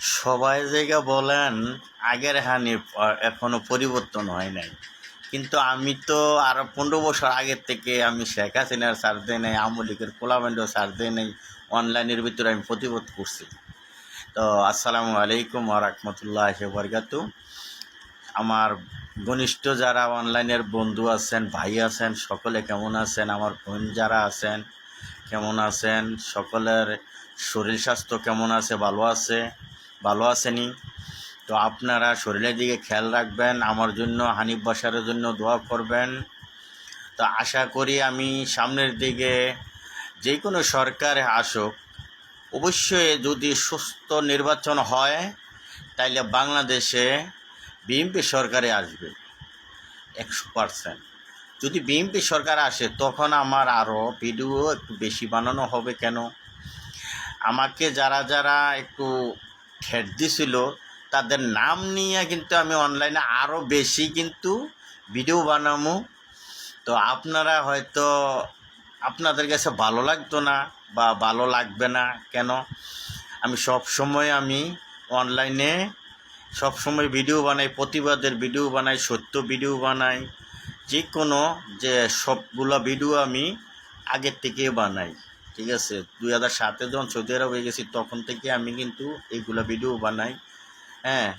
সবাই জায়গা বলেন আগের হানিফ এখনো পরিবর্তন হয় নাই, কিন্তু আমি তো আরো 15 বছর আগের থেকে আমি শেখ হাসিনার সার দেয় নাই, আওয়ামী লীগের পোলামেন্টও সার দেয় নাই, অনলাইনের ভিতরে আমি প্রতিবাদ করছি। তো আসসালামু আলাইকুম ওয়া রাহমাতুল্লাহি ওয়া বারাকাতুহু। আমার ঘনিষ্ঠ যারা অনলাইনের বন্ধু আছেন, ভাই আছেন, সকলে কেমন আছেন? আমার বোন যারা আছেন কেমন আছেন? সকলের শরীর স্বাস্থ্য কেমন আছে? ভালো আছেনি? তো আপনারা শরীরের দিকে খেয়াল রাখবেন, আমার জন্য হানিফ বাশারের জন্য দোয়া করবেন। তো আশা করি আমি সামনের দিকে যে কোনো সরকার আসুক, অবশ্যই যদি সুস্থ নির্বাচন হয় তাইলে বাংলাদেশে বিএনপি সরকারে আসবে 100%। যদি বিএনপি সরকার আসে তখন আমার আরও ভিডিও একটু বেশি বানানো হবে। কেন, আমাকে যারা যারা একটু ঠেট দিছিল তাদের নাম নিয়ে কিন্তু আমি অনলাইনে আরও বেশি কিন্তু ভিডিও বানাবো। তো আপনারা হয়তো আপনাদের কাছে ভালো লাগতো না বা ভালো লাগবে না। কেন, আমি অনলাইনে সবসময় ভিডিও বানাই, প্রতিবাদের ভিডিও বানাই, সত্য ভিডিও বানাই, যে কোনো যে সবগুলো ভিডিও আমি আগের থেকে বানাই। ঠিক আছে, 2007-এ যখন সৌদি আরব হয়ে গেছি তখন থেকে আমি কিন্তু এইগুলো ভিডিও বানাই। হ্যাঁ,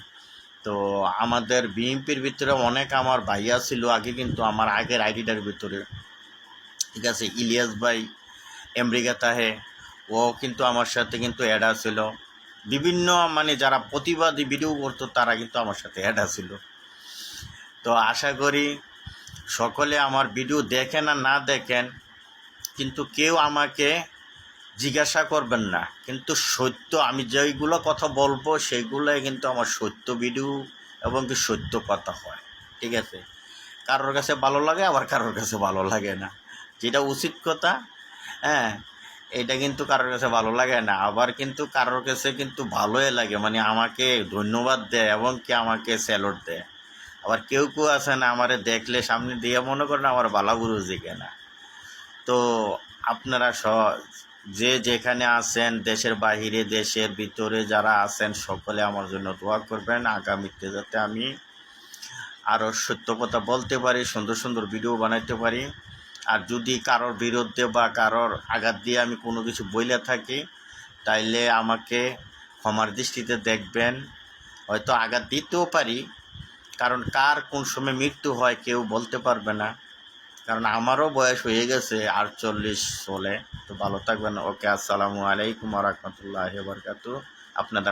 তো আমাদের বিএনপির ভিতরে অনেক আমার ভাইয়া ছিল আগে, কিন্তু আমার আগের আইডিটার ভিতরে, ঠিক আছে, ইলিয়াস ভাই আমেরিকা তাহে, ও কিন্তু আমার সাথে কিন্তু অ্যাড ছিল। বিভিন্ন যারা প্রতিবাদী ভিডিও করতো তারা কিন্তু আমার সাথে অ্যাড ছিল। তো আশা করি সকলে আমার ভিডিও দেখেন আর না দেখেন, কিন্তু কেউ আমাকে জিজ্ঞাসা করবেন না, কিন্তু সত্য আমি যেইগুলো কথা বলবো সেইগুলোই কিন্তু আমার সত্য ভিডিও এবং কি সত্য কথা হয়। ঠিক আছে, কারোর কাছে ভালো লাগে আবার কারোর কাছে ভালো লাগে না, যেটা উচিত কথা। হ্যাঁ, এটা কিন্তু কারোর কাছে ভালো লাগে না, আবার কিন্তু কারোর কাছে কিন্তু ভালোই লাগে, আমাকে ধন্যবাদ দেয় এবং কি আমাকে স্যালুট দেয়। আবার কেউ কেউ আছে না, আমারে দেখলে সামনে দিয়ে মনে করেন আমার বালা গুরুজি কেনা। তো আপনারা যে যেখানে আছেন, দেশের বাহিরে দেশের ভিতরে যারা আছেন, সকলে আমার জন্য দোয়া করবেন, আগামীতে যাতে আমি আরও সত্য কথা বলতে পারি, সুন্দর সুন্দর ভিডিও বানাইতে পারি। আর যদি কারোর বিরুদ্ধে বা কারোর আঘাত দিয়ে আমি কোনো কিছু বইলে থাকি তাইলে আমাকে ক্ষমার দৃষ্টিতে দেখবেন। হয়তো আঘাত দিতেও পারি, কারণ কার কোন সময় মৃত্যু হয় কেউ বলতে পারবে না, কারণ আমারও বয়স হয়ে গেছে 48 চলে। তো ভালো থাকবেন। ওকে, আসসালামু আলাইকুম ওয়া রাহমাতুল্লাহি ওয়া বারাকাতুহু। আপনাদের